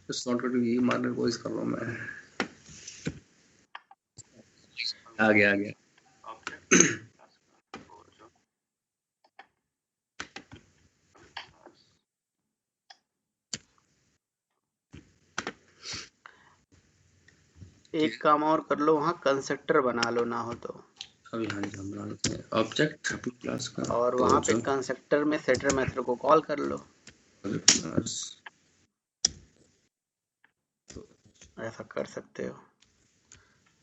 शॉर्टकट यही मारने की कोशिश कर रहा हूँ मैं। आ गया एक काम और कर लो, वहाँ कंस्ट्रक्टर बना लो ना हो तो। अब यहाँ हम बना लेते हैं ऑब्जेक्ट अपनी क्लास का, और वहाँ पे कंस्ट्रक्टर में सेटर मेथड को कॉल कर लो। ऐसा कर सकते हो।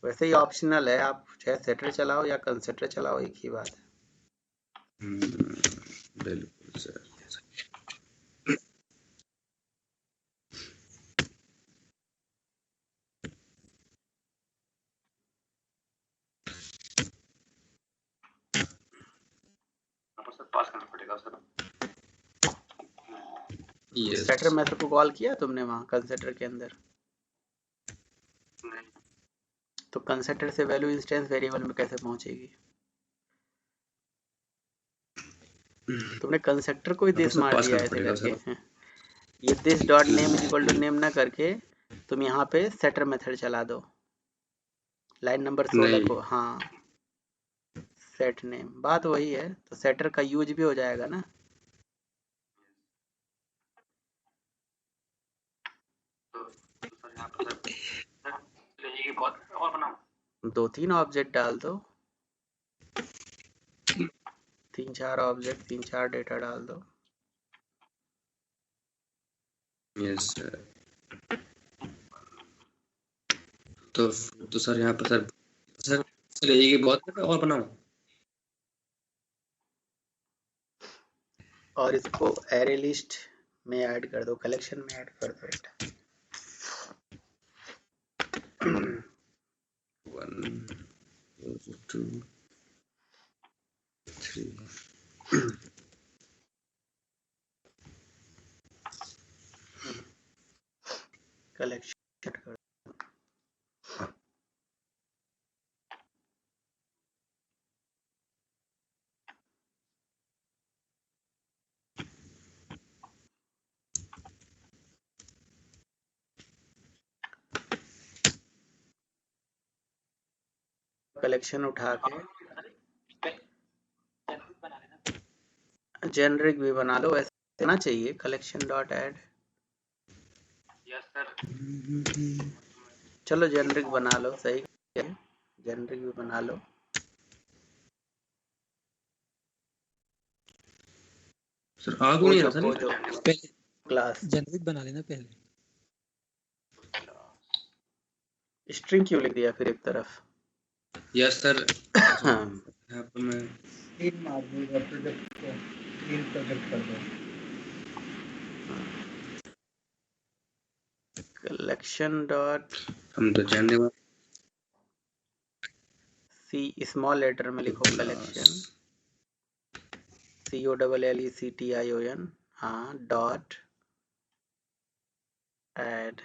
वैसे ही ऑप्शनल है, आप चाहे सेटर चलाओ या कंस्ट्रक्टर चलाओ, एक ही बात है। बिल्कुल सर। पास करना पड़ेगा सर। सेटर मेथड को कॉल किया तुमने वहाँ कंस्ट्रक्टर के अंदर। नहीं। तो कंस्ट्रक्टर से वैल्यू इंस्टेंस वेरिएबल में कैसे पहुंचेगी। तुमने कंस्ट्रक्टर को ही दिस मार दिया ऐसे करके। ये this dot name is equal to name ना करके तुम यहाँ पे सेटर मेथड चला दो लाइन नंबर 16 को। हाँ सेट नेम, बात वही है, तो सेटर का यूज भी हो जाएगा ना। दो तीन ऑब्जेक्ट डाल दो, 3-4 ऑब्जेक्ट, 3-4 डेटा डाल दो। Yes sir. तो सर यहाँ पर सर रहेगी बहुत और बनाओ और इसको एरे लिस्ट में ऐड कर दो, कलेक्शन में ऐड कर दो बेटा। 1 2 3 कलेक्शन कर दो। कलेक्शन उठा के जेनरिक भी बना लो, ऐसे होना चाहिए। Collection dot add, yes sir. चलो जेनरिक बना लो, सही है, जेनरिक भी बना लो। सर आ क्यों नहीं रहा सर? पहले क्लास जेनरिक बना लेना पहले। स्ट्रिंग क्यों लिख दिया फिर एक तरफ? Yes sir. यहाँ पर मैं तीन मार दूंगा, प्रोजेक्ट को तीन प्रोजेक्ट कर दो। कलेक्शन डॉट हम तो जानने वाले सी स्मॉल लेटर में लिखो, कलेक्शन COLLECTION, हाँ, डॉट ऐड।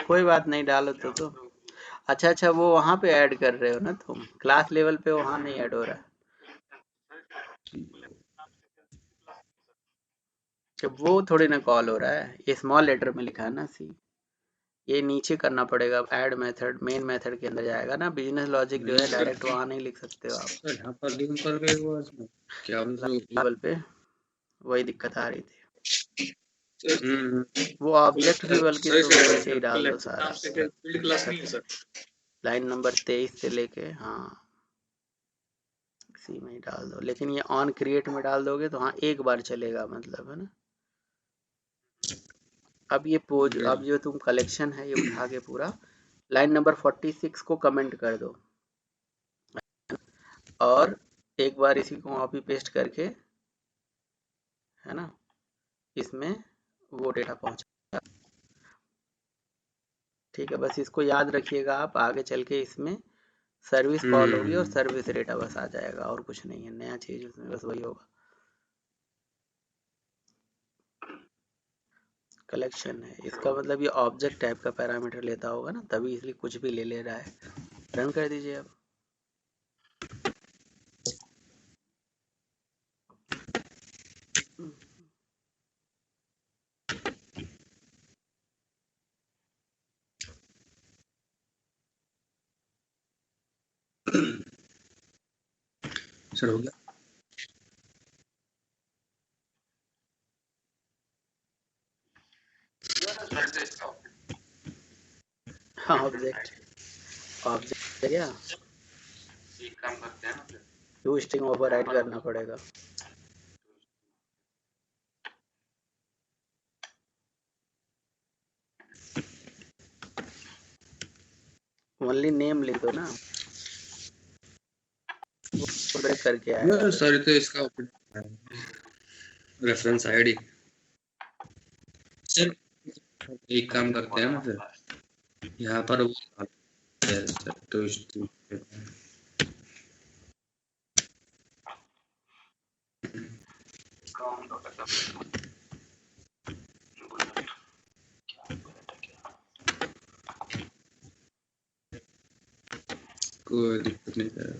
कोई बात नहीं, डालो तो। अच्छा वो वहां पे ऐड कर रहे हो ना तुम, क्लास लेवल पे वहां नहीं ऐड हो रहा, वो थोड़ी ना कॉल हो रहा है, ये स्मॉल लेटर में लिखा है ना सी, ये नीचे करना पड़ेगा। ऐड मेथड मेन मेथड के अंदर जाएगा ना, बिजनेस लॉजिक जो है डायरेक्ट वहां नहीं लिख सकते हो आप। यहाँ पर लिंक कर गए वो क्या लेवल पे वही दिक्कत आ रही थी। वो ऑब्जेक्ट भी बल्कि तुम नीचे ही डाल दो सारा, लाइन नंबर 23 से लेके, हाँ इसी में ही डाल दो। लेकिन ये ऑन क्रिएट में डाल दोगे तो हाँ एक बार चलेगा, मतलब है ना। अब ये पोज, अब जो तुम कलेक्शन है ये उठा के पूरा लाइन नंबर 46 को कमेंट कर दो, और एक बार इसी को कॉपी पेस्ट करके, है ना, इसमें वो डेटा पहुंचा। ठीक है, बस इसको याद रखिएगा आप, आगे चल के इसमें सर्विस कॉल होगी और सर्विस डेटा बस आ जाएगा, और कुछ नहीं है नया चीज उसमें, बस वही होगा। कलेक्शन है इसका मतलब ये ऑब्जेक्ट टाइप का पैरामीटर लेता होगा ना, तभी इसलिए कुछ भी ले रहा है। रन कर दीजिए अब। सर हो गया। हाँ ऑब्जेक्ट क्या एक काम करते हैं ना फिर, टू स्ट्रिंग ओवरराइड करना पड़ेगा। ओनली नेम लिख दो ना, ब्रेक करके आएगा। सर तो इसका रेफरेंस आईडी। सर एक काम करते हैं ना फिर, यहाँ पर तो कोई दिक्कत नहीं है।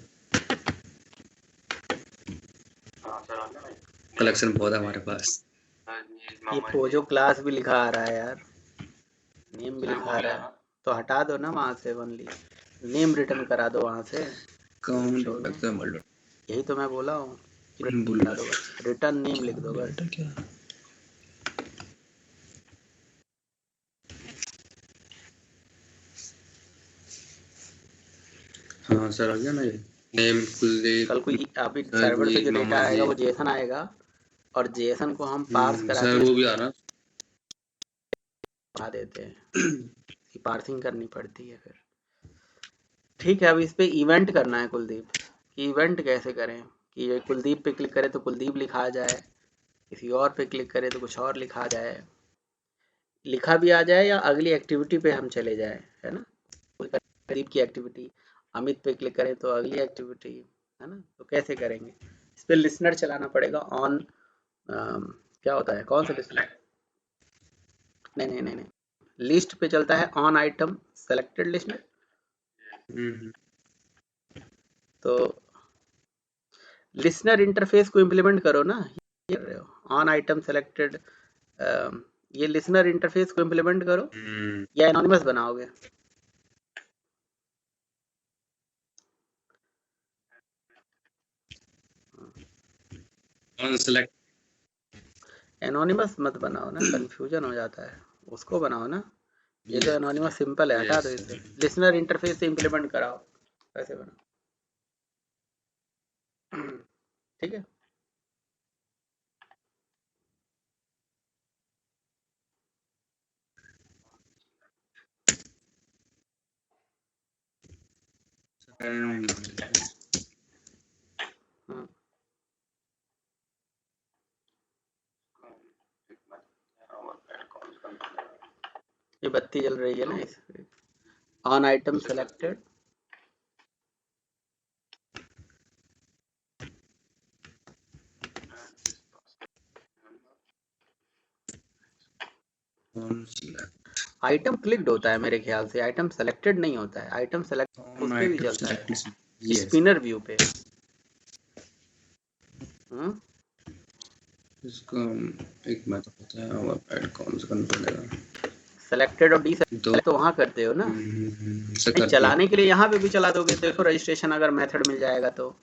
कलेक्शन बहुत है हमारे पास। ये पोजो क्लास भी लिखा आ रहा है यार, नेम भी लिखा आ रहा है, तो हटा दो ना वहां से, ओनली नेम रिटर्न करा दो वहां से। यही तो मैं बोला हूँ, रिटर्न नेम लिख दो बस। हाँ सर आ गया ना ये नेम कुलदीप। कल को अभी सर्वर पे जो डेटा आएगा वो जेसन आएगा, और जेसन को हम पार्स करा सर वो भी आ रहा देते हैं, पार्सिंग करनी पड़ती है फिर। ठीक है, अब इस पे इवेंट करना है कुलदीप कि इवेंट कैसे करें कि ये कुलदीप पे क्लिक करें तो कुलदीप लिखा जाए, किसी और पे क्लिक करें तो कुछ और लिखा जाए, लिखा भी आ जाए या अगली एक्टिविटी पे हम चले जाए, है ना। कुलदीप की एक्टिविटी, अमित पे क्लिक करें तो अगली एक्टिविटी, है ना। तो कैसे करेंगे, इस पे लिसनर चलाना पड़ेगा ऑन, क्या होता है, कौन सा लिसनर, नहीं नहीं नहीं नहीं, लिस्ट पे चलता है ऑन आइटम सेलेक्टेड लिस्टनर। तो लिसनर इंटरफेस को इम्प्लीमेंट करो ना, ये कर रहे हो ऑन आइटम सेलेक्टेड, ये लिसनर इंटरफेस को इम्प्लीमेंट करो या एनोनिमस बनाओगे। एनोनिमस मत बनाओ ना, कंफ्यूजन हो जाता है, उसको बनाओ ना। ये तो एनोनिमस सिंपल है, हटा दो इसे, लिसनर इंटरफेस से इम्प्लीमेंट कराओ, ऐसे बनाओ। ठीक है, ये बत्ती जल रही है ना, इस on item selected, item clicked होता है मेरे ख्याल से, आइटम सेलेक्टेड नहीं होता है, आइटम सेलेक्ट उस पे भी चलता है, स्पिनर व्यू पे। इसका एक मैं तो पता है और ऐड कौन सा करना पड़ेगा, सेलेक्टेड और डी सेलेक्ट तो वहाँ करते हो ना, चलाने के लिए यहाँ पे भी चला दोगे, देखो रजिस्ट्रेशन अगर मेथड मिल जाएगा तो,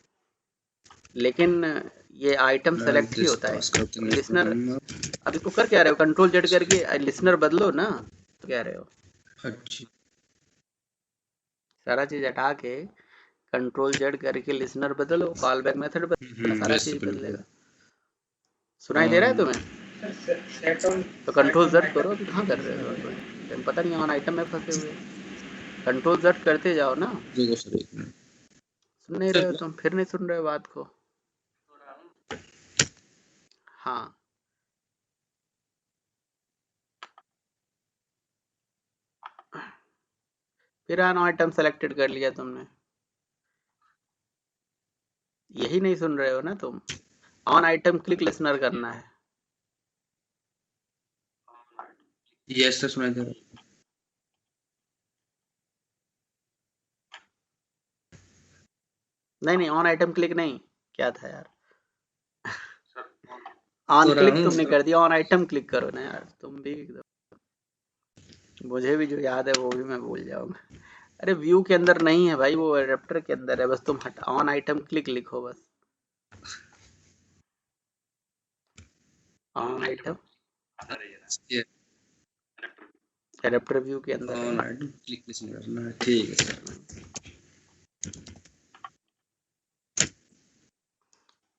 लेकिन ये आइटम सेलेक्ट ही होता है। लिसनर अब इसको कर क्या रहे हो, कंट्रोल जेड करके लिसनर बदलो ना, तो क्या रहे हो, सारा चीज हटा के कंट्रोल जेड करके लिसनर बदलो, कॉल बैक मेथड बदलो, सारा चीज बदलेगा। सुनाई दे रहा है तुम्हें, तो कंट्रोल जेड करो, अभी कहाँ कर रहे हो, पता नहीं ऑन आइटम में फंसे हुए, कंट्रोल जेड करते जाओ ना। सुन नहीं रहे हो तुम, फिर नहीं सुन रहे हो बात को। हाँ, फिर ऑन आइटम सेलेक्टेड कर लिया तुमने, यही नहीं सुन रहे हो ना तुम, ऑन आइटम क्लिक लिसनर करना है। यस सर, सुनाई दे रहा है। नहीं नहीं, ऑन आइटम क्लिक नहीं, क्या था यार, ऑन क्लिक तुमने कर दिया, ऑन आइटम क्लिक करो ना यार, तुम भी एकदम, मुझे भी जो याद है वो भी मैं भूल जाऊंगा। अरे व्यू के अंदर नहीं है भाई, वो एडेप्टर के अंदर है, बस तुम हट ऑन आइटम क्लिक लिखो बस, ऑन आइटम एडेप्टर व्यू के अंदर ऑन आइटम क्लिक लिसनर करना है, ठीक है सर।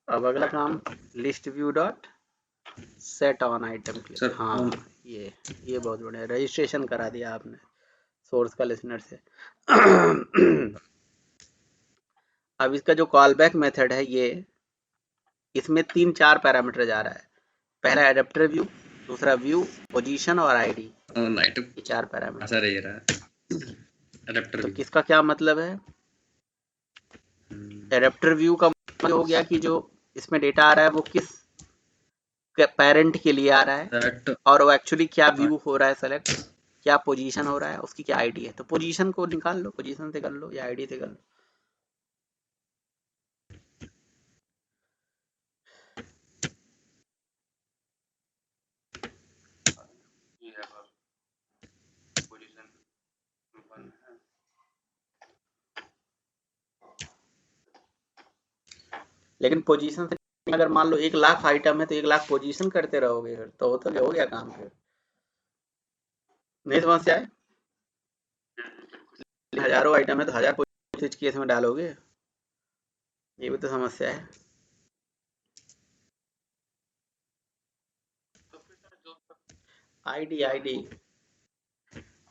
अब अगला काम list view dot set on item click, हाँ ये बहुत बढ़िया, रजिस्ट्रेशन करा दिया आपने सोर्स का लिसनर से। अब इसका जो कॉल बैक मेथड है, ये इसमें 3-4 पैरामीटर जा रहा है, पहला एडेप्टर व्यू, दूसरा व्यू, पोजीशन और आईडी, ये 4 पैरामीटर। तो किसका क्या मतलब है, एडेप्टर व्यू का मतलब हो गया कि जो इसमें डेटा आ रहा है वो किस पेरेंट के लिए आ रहा है, और वो एक्चुअली क्या व्यू हो रहा है सेलेक्ट, क्या पोजीशन हो रहा है, उसकी क्या आईडी है, तो पोजीशन को निकाल लो, पोजीशन से कर लो या आईडी से कर लो। लेकिन पोजीशन से अगर मान लो 1 लाख आइटम है तो 1 लाख पोजीशन करते रहोगे, तो हो गया काम, फिर नहीं समस्या है, हजारों आइटम है तो 1000 पोजीशन केस में डालोगे, ये भी तो समस्या है। आईडी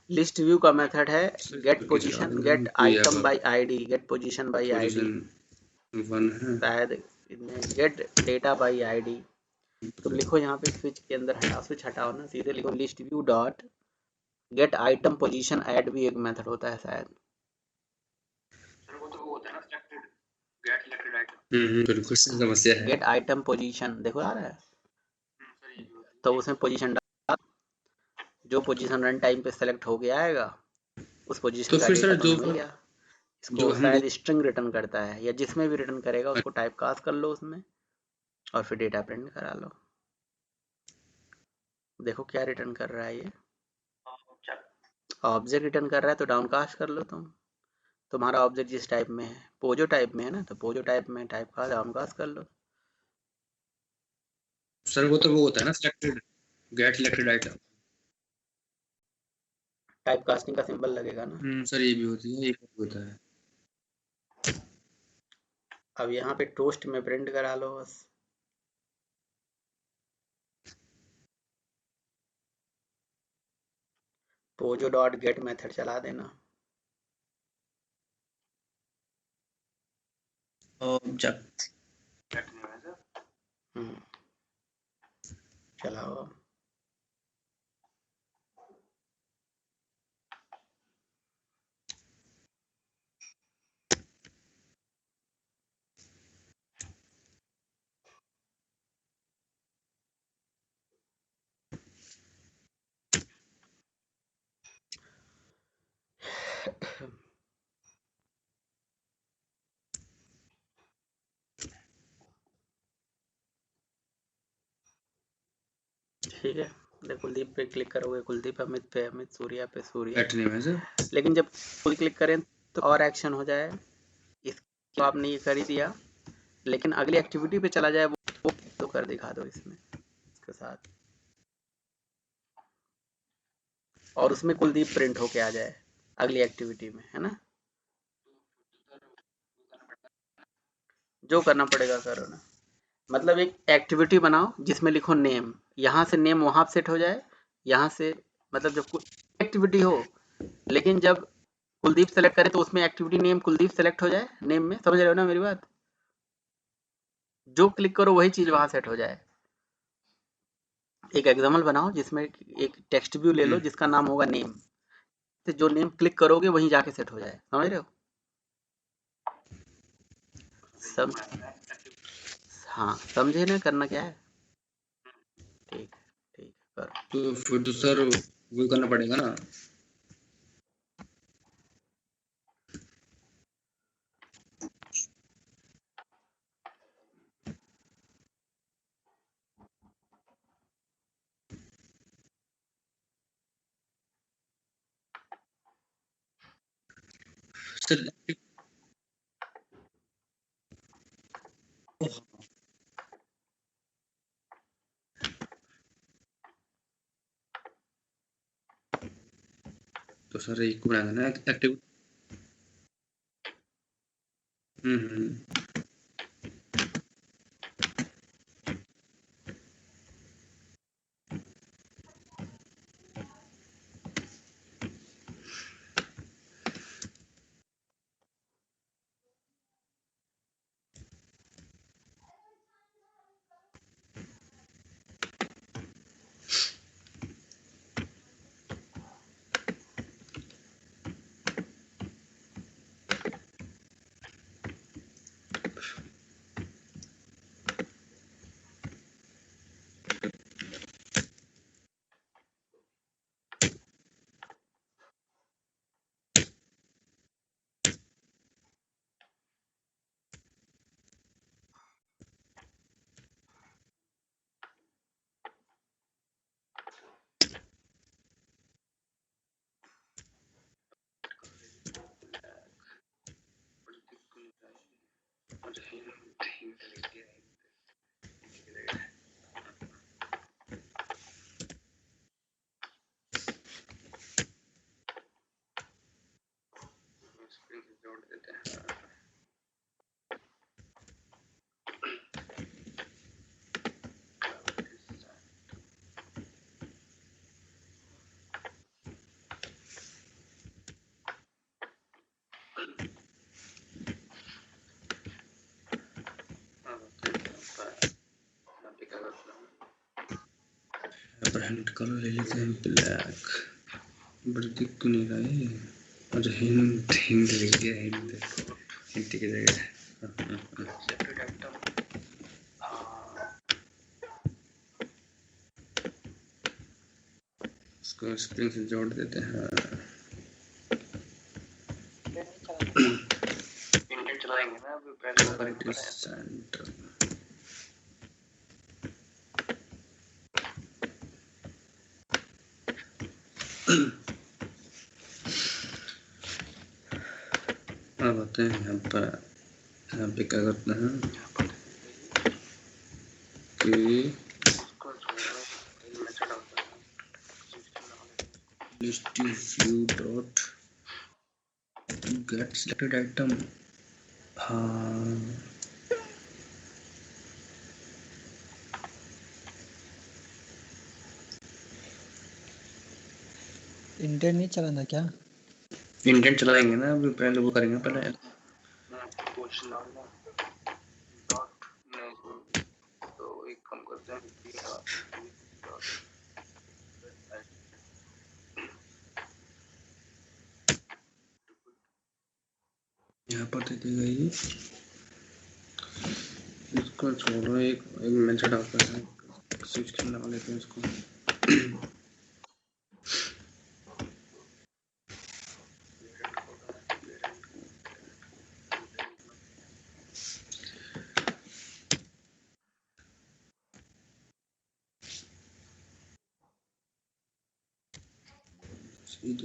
लिस्ट व्यू का मेथड है get position, get item by position ID, get position by ID, 1 है। शायद गेट डेटा बाय आईडी। तुम लिखो यहाँ पे स्विच के अंदर हटाओ, स्विच हटाओ ना, सीधे लिखो list view dot gate item position add भी एक मेथड होता है शायद। सर वो तो वो होता है ना सिलेक्टेड गेट सिलेक्टेड आइटम। बिल्कुल समस्या है। गेट आइटम पोजीशन देखो आ रहा है, सर ये भी होता है। तो उसमें पोजीशन डाल, जो पोजीशन रन टाइम पे सेलेक्ट हो गया आएगा, उस पोजीशन तो का फिर डेटा सर तुम्हें जो मिल गया। जो इसको हम शायद स्ट्रिंग रिटर्न करता है, या जिसमें भी रिटर्न करेगा उसको टाइप कास्ट कर लो उसमें और फिर डेटा प्रिंट करा लो। देखो क्या रिटर्न कर रहा है ये, ऑब्जेक्ट रिटर्न कर रहा है, तो डाउनकास्ट कर लो तुम। तुम्हारा ऑब्जेक्ट जिस टाइप में है, पोजो टाइप में है ना, तो पोजो टाइप में टाइप का डाउनकास्ट कर लो। सर वो तो वो होता है ना selected get selected item. Type casting का सिंबल लगेगा ना। सर ये भी होती है, एक होता है। अब यहाँ पे टोस्ट में प्रिंट करा लो बस। पोजो डॉट गेट मेथड चला देना। ऑब्जेक्ट गेट नहीं है सर। चलाओ। ठीक है, देखो कुलदीप पे क्लिक करोगे कुलदीप, अमित पे अमित, सूर्या पे सूर्या। गेट नहीं है सर। लेकिन जब फुल क्लिक करें तो और एक्शन हो जाए, इसको आपने ये कर ही दिया, लेकिन अगली एक्टिविटी पे चला जाए वो तो कर दिखा दो इसमें इसके साथ, और उसमें कुलदीप प्रिंट होके आ जाए अगली एक्टिविटी में, है ना। जो करना पड़ेगा करो ना, मतलब एक एक्टिविटी बनाओ जिसमें लिखो नेम, यहाँ से नेम वहाँ सेट हो जाए, यहाँ से मतलब जब एक्टिविटी हो, लेकिन जब कुलदीप सेलेक्ट करे तो उसमें एक्टिविटी नेम कुलदीप सेलेक्ट हो जाए नेम में, समझ रहे हो ना मेरी बात। जो क्लिक करो वही चीज वहां सेट हो जाए। एक एग्जाम्पल बनाओ जिसमें एक टेक्स्ट व्यू ले लो जिसका नाम होगा नेम, तो जो नेम क्लिक करोगे वहीं जाके सेट हो जाए, समझ रहे हो। सम हाँ समझे ना करना क्या है। ठीक ठीक करो। तो फिर तो सर वो करना पड़ेगा ना। सर तो सर एक को बनाना है एक्टिव। ब्रांड कलर ले लेते हैं ब्लैक, बड़ी दिख क्यों नहीं रहा है। अच्छा हिंट लिख दिया, हिंट की जगह सेपरेट आइटम, उसको स्प्रिंग से जोड़ देते हैं। इंडेंट चलाएंगे ना अभी पहले सेंटर अब आते हैं यहाँ पे क्या करते हैं कि list view dot get selected item। हाँ इंडेंट नहीं चलाना क्या? इंडेंट चलाएंगे ना अभी, पहले वो करेंगे पहले। पोजीशन डालना डॉट नहीं, तो एक कम करते हैं यहाँ पर दे दी गई, इसको छोड़ो, एक मैसेज डालते हैं, स्विच करने वाले थे इसको।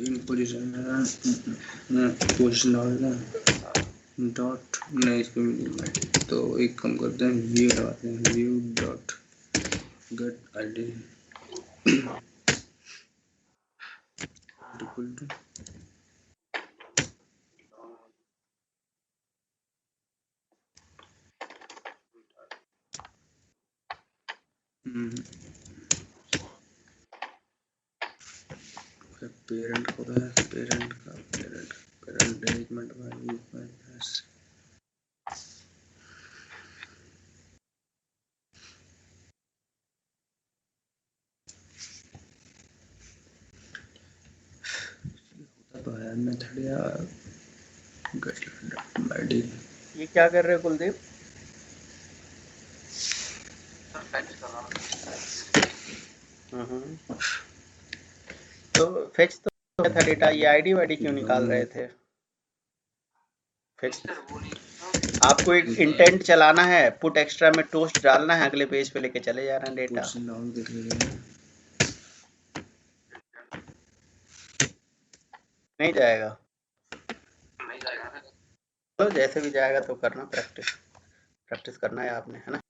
इन पोजीशन पोजीशन डालना डॉट नहीं, इसको तो एक कम करते हैं, व्यू लगाते हैं, view dot get ID equal to parent को है, पेरेंट एलिमेंट वैल्यू प्लस तो है मेथड या गेट आईडी। ये क्या कर रहे हो कुलदीप? तो फेच तो था डेटा, ये आईडी वाईडी क्यों निकाल रहे थे? फेच आपको एक इंटेंट चलाना है, पुट एक्स्ट्रा में टोस्ट डालना है, अगले पेज पे लेके चले जाना है डेटा। नहीं जाएगा, तो जैसे भी जाएगा तो करना, प्रैक्टिस करना है आपने, है ना।